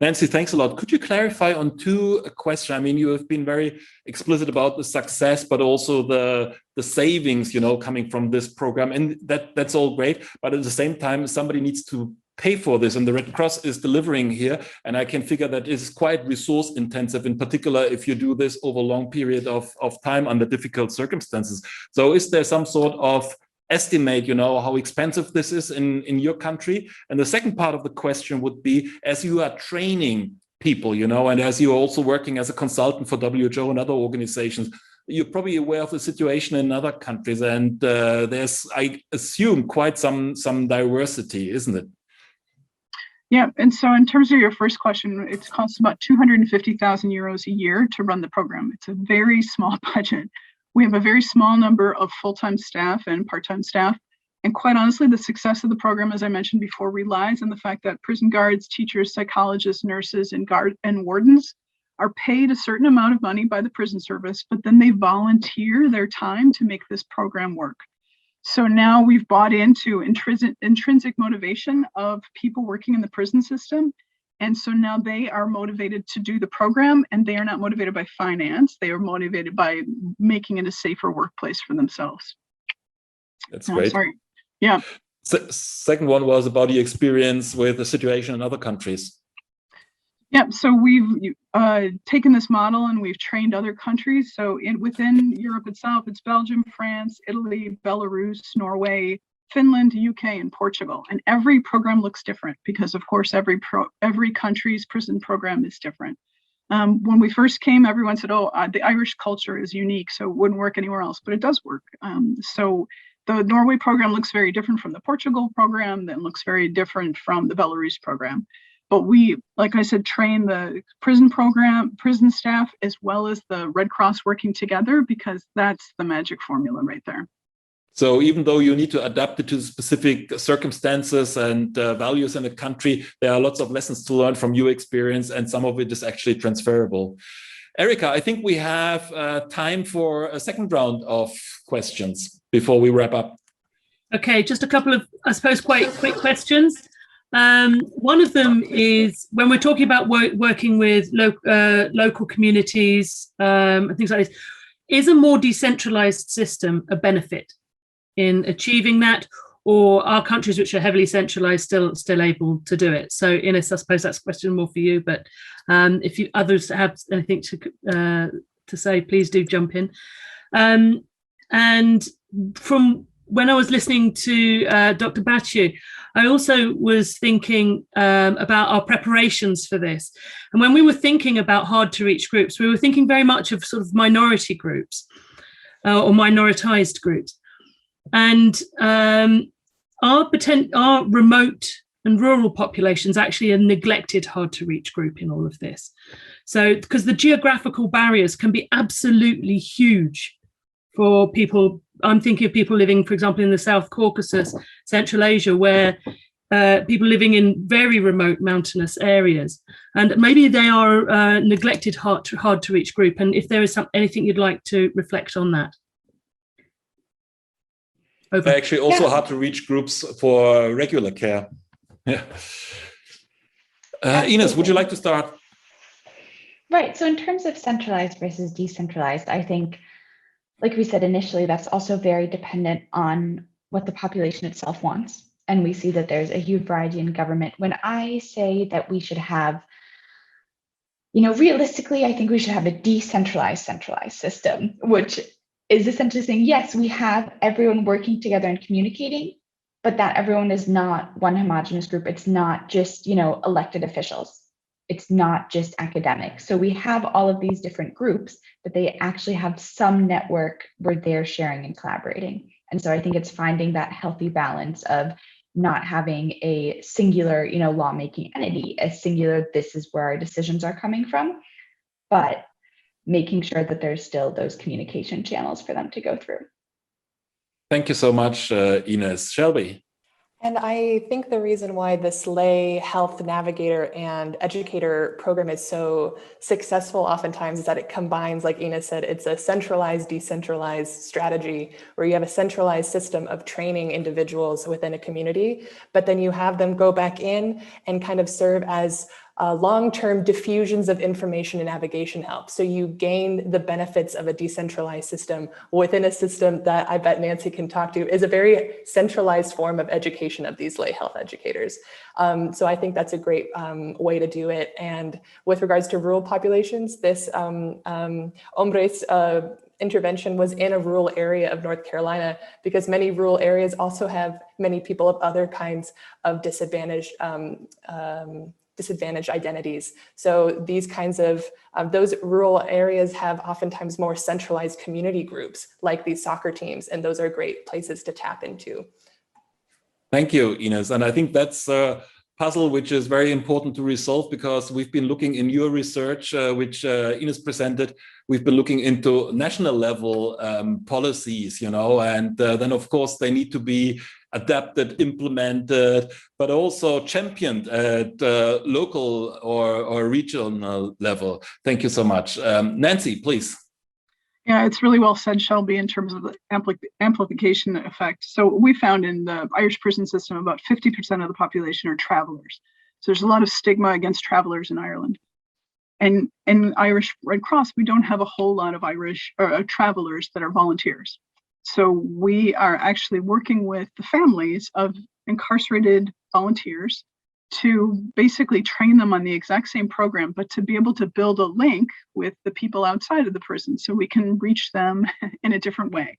Nancy, thanks a lot. Could you clarify on two questions? I mean, you have been very explicit about the success, but also the savings, coming from this program, and that's all great. But at the same time, somebody needs to pay for this, and the Red Cross is delivering here. And I can figure that it's quite resource intensive, in particular if you do this over a long period of time under difficult circumstances. So is there some sort of estimate, how expensive this is in your country? And the second part of the question would be, as you are training people, and as you're also working as a consultant for WHO and other organizations, you're probably aware of the situation in other countries, and there's, I assume, quite some diversity, isn't it? Yeah, and so in terms of your first question, it costs about 250,000 euros a year to run the program. It's a very small budget. We have a very small number of full-time staff and part-time staff. And quite honestly, the success of the program, as I mentioned before, relies on the fact that prison guards, teachers, psychologists, nurses, and wardens are paid a certain amount of money by the prison service, but then they volunteer their time to make this program work. So now we've bought into intrinsic motivation of people working in the prison system. And so now they are motivated to do the program, and they are not motivated by finance. They are motivated by making it a safer workplace for themselves. That's great. Sorry. Yeah. Second one was about the experience with the situation in other countries. Yeah, so we've taken this model and we've trained other countries. So within Europe itself, it's Belgium, France, Italy, Belarus, Norway, Finland, UK, and Portugal. And every program looks different because, of course, every country's prison program is different. When we first came, everyone said, oh, the Irish culture is unique, so it wouldn't work anywhere else, but it does work. So the Norway program looks very different from the Portugal program, then looks very different from the Belarus program. But we, like I said, train the prison staff, as well as the Red Cross working together, because that's the magic formula right there. So even though you need to adapt it to specific circumstances and values in a country, there are lots of lessons to learn from your experience, and some of it is actually transferable. Erika, I think we have time for a second round of questions before we wrap up. Okay, just a couple of, I suppose, quite quick questions. One of them is, when we're talking about working with local communities and things like this, is a more decentralized system a benefit in achieving that, or are countries which are heavily centralized still able to do it? So Ines, I suppose that's a question more for you, but if you others have anything to say, please do jump in. And from when I was listening to Dr. Baciu, I also was thinking about our preparations for this. And when we were thinking about hard to reach groups, we were thinking very much of sort of minority groups or minoritized groups. And our remote and rural populations actually a neglected hard to reach group in all of this. So, because the geographical barriers can be absolutely huge for people. I'm thinking of people living, for example, in the South Caucasus, Central Asia, where people living in very remote mountainous areas, and maybe they are a neglected hard to reach group. And if there is anything you'd like to reflect on that. Over. Actually, also hard to reach groups for regular care. Yeah. Ines, would you like to start? Right. So in terms of centralized versus decentralized, I think, like we said initially, that's also very dependent on what the population itself wants. And we see that there's a huge variety in government. When I say that we should have, realistically, I think we should have a decentralized, centralized system, which is essentially saying, yes, we have everyone working together and communicating, but that everyone is not one homogenous group. It's not just, elected officials. It's not just academics. So we have all of these different groups, but they actually have some network where they're sharing and collaborating. And so I think it's finding that healthy balance of not having a singular, lawmaking entity, a singular, this is where our decisions are coming from, but making sure that there's still those communication channels for them to go through. Thank you so much, Ines. Shelby? And I think the reason why this lay health navigator and educator program is so successful oftentimes is that it combines, like Ines said, it's a centralized, decentralized strategy where you have a centralized system of training individuals within a community, but then you have them go back in and kind of serve as long-term diffusions of information and navigation help. So you gain the benefits of a decentralized system within a system that I bet Nancy can talk to is a very centralized form of education of these lay health educators. So I think that's a great way to do it. And with regards to rural populations, this Hombres intervention was in a rural area of North Carolina, because many rural areas also have many people of other kinds of disadvantaged identities. So these kinds of, those rural areas have oftentimes more centralized community groups like these soccer teams, and those are great places to tap into. Thank you, Ines. And I think that's a puzzle which is very important to resolve, because we've been looking in your research, which Ines presented, we've been looking into national level policies, and then of course they need to be adapted, implemented, but also championed at local or regional level. Thank you so much. Nancy, please. Yeah, it's really well said, Shelby, in terms of the amplification effect. So we found in the Irish prison system, about 50% of the population are travelers. So there's a lot of stigma against travelers in Ireland. And in Irish Red Cross, we don't have a whole lot of Irish travelers that are volunteers. So we are actually working with the families of incarcerated volunteers to basically train them on the exact same program, but to be able to build a link with the people outside of the prison so we can reach them in a different way.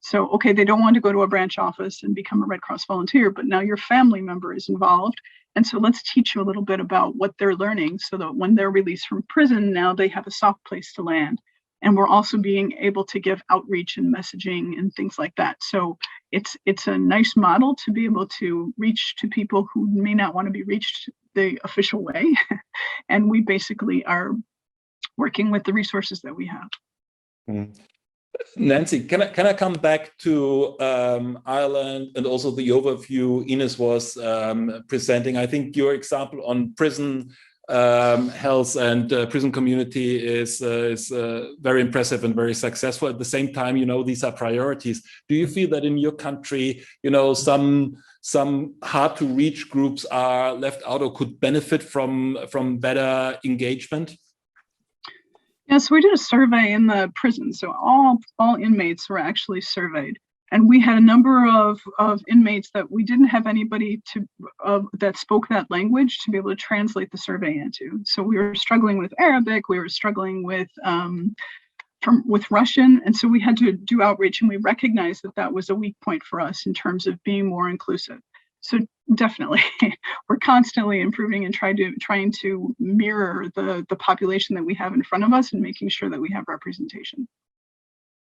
So, okay, they don't want to go to a branch office and become a Red Cross volunteer, but now your family member is involved. And so let's teach you a little bit about what they're learning so that when they're released from prison, now they have a soft place to land. And we're also being able to give outreach and messaging and things like that. So it's a nice model to be able to reach to people who may not want to be reached the official way. And we basically are working with the resources that we have. Nancy, can I come back to Ireland and also the overview Ines was presenting? I think your example on prison health and prison community is very impressive and very successful. At the same time, you know, these are priorities. Do you feel that in your country, you know, some hard to reach groups are left out or could benefit from better engagement? Yeah, so we did a survey in the prison. So all inmates were actually surveyed. And we had a number of inmates that we didn't have anybody that spoke that language to be able to translate the survey into. So we were struggling with Arabic, we were struggling with Russian. And so we had to do outreach, and we recognized that that was a weak point for us in terms of being more inclusive. So definitely, we're constantly improving and trying to mirror the population that we have in front of us and making sure that we have representation.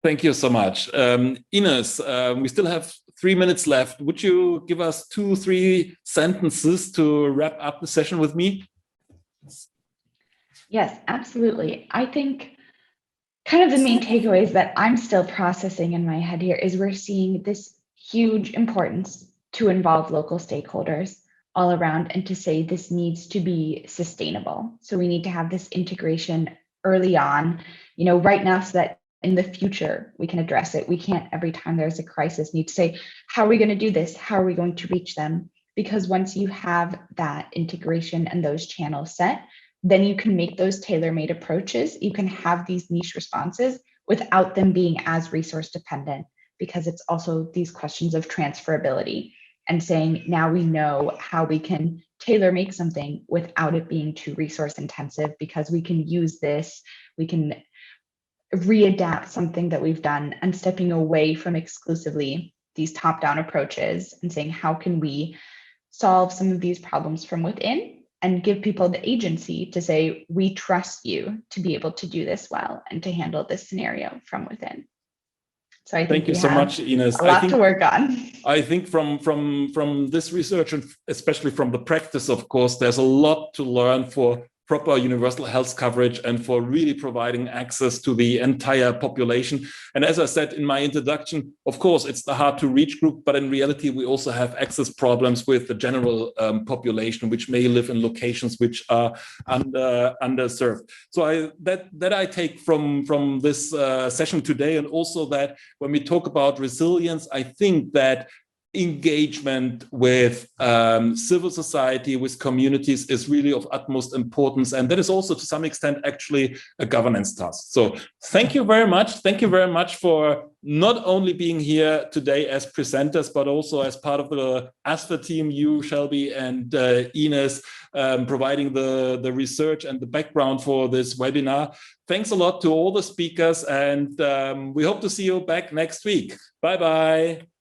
Thank you so much. Ines, we still have 3 minutes left. Would you give us 2-3 sentences to wrap up the session with me? Yes, absolutely. I think kind of the main takeaways that I'm still processing in my head here is we're seeing this huge importance to involve local stakeholders all around and to say this needs to be sustainable. So we need to have this integration early on, you know, right now, so that in the future we can address it. We can't every time there's a crisis need to say, how are we going to do this? How are we going to reach them? Because once you have that integration and those channels set, then you can make those tailor-made approaches. You can have these niche responses without them being as resource dependent, because it's also these questions of transferability and saying, now we know how we can tailor make something without it being too resource intensive, because we can use this, we can readapt something that we've done, and stepping away from exclusively these top-down approaches and saying, how can we solve some of these problems from within and give people the agency to say, we trust you to be able to do this well and to handle this scenario from within. So I think thank you so much, Ines. A lot to work on. I think from this research, and especially from the practice, of course, there's a lot to learn for proper universal health coverage and for really providing access to the entire population. And as I said in my introduction, of course, it's the hard to reach group, but in reality, we also have access problems with the general population, which may live in locations which are underserved. So that I take from this session today, and also that when we talk about resilience, I think that engagement with civil society, with communities, is really of utmost importance. And that is also to some extent actually a governance task. So thank you very much. Thank you very much for not only being here today as presenters, but also as part of the ASFA team, you, Shelby, and Ines, providing the research and the background for this webinar. Thanks a lot to all the speakers, and we hope to see you back next week. Bye-bye.